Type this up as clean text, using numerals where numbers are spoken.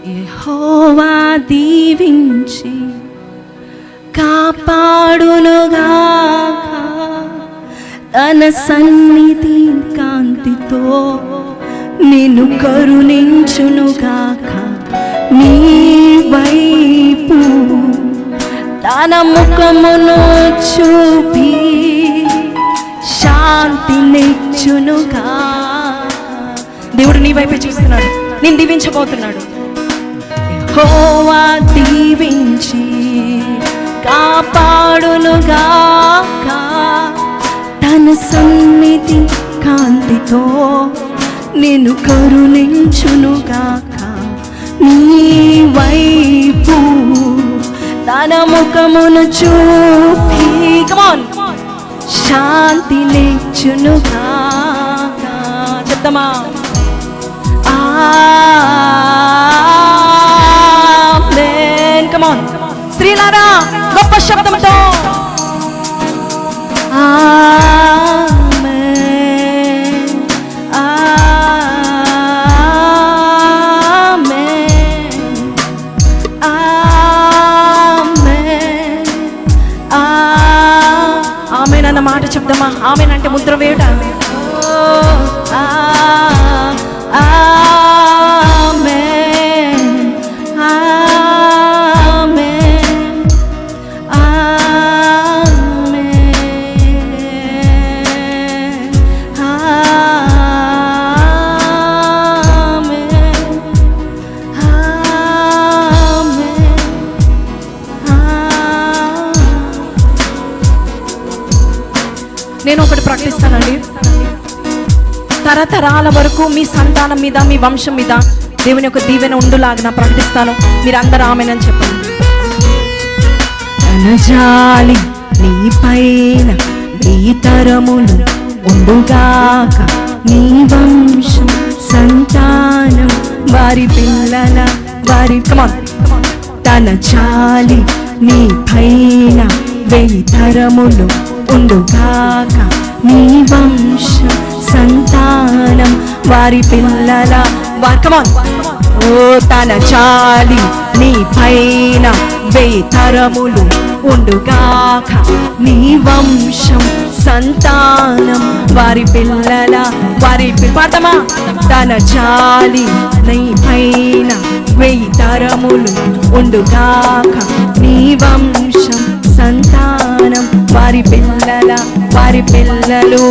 యెహోవా దీవించి కాపాడునుగాక, తన సన్నిధి కాంతితో నిన్ను కరుణించునుగాక, నీ వైపు తన ముఖమును చూపి శాంతినిచ్చునుగాక. దేవుడు నీ వైపే చూస్తున్నాడు, నేను దీవించబోతున్నాడు. యెహోవా దీవించి కాపాడునుగాక, తన సన్నిధి కాంతితో నిన్ను కరుణించునుగాక, నీ వైపు తన ముఖమును చూపి శాంతినిచ్చునుగాక. చెప్తామా? ఆమేన్. కమాన్ స్త్రీలారా, గొప్ప శబ్దంతో ఆమేన్, ఆమేన్, ఆమేన్, ఆమేన్ అన్న మాట చెప్దామా? ఆమేన్ అంటే ముద్ర వేయట. నేను ఒకటి ప్రకటిస్తానండి. తరతరాల వరకు మీ సంతానం మీద, మీ వంశం మీద దేవుని యొక్క దీవెన ఉండులాగా ప్రకటిస్తాను. మీరు అందరూ ఆమేనని చెప్పండి. తన జాలి నీ పైన వెయ్యి తరములు ఉండుగాక, నీ వంశం సంతానం వారి పిల్లల వారి. తన జాలి నీ పైన వెయ్యి తరములు ఉండుగాక, నీ వంశం సంతానం వారి పిల్లల వారి. ఓ తన జాలి నీ పైన వెయ్యి తరములు ఉండుగాక, నీ వంశం సంతానం వారి పిల్లల వారి. పాడతామా? తన జాలి నీ పైన వెయ్యి తరములు ఉండుగాక, నీ వంశం సంతానం వారి పిల్లల వారి పిల్లలు.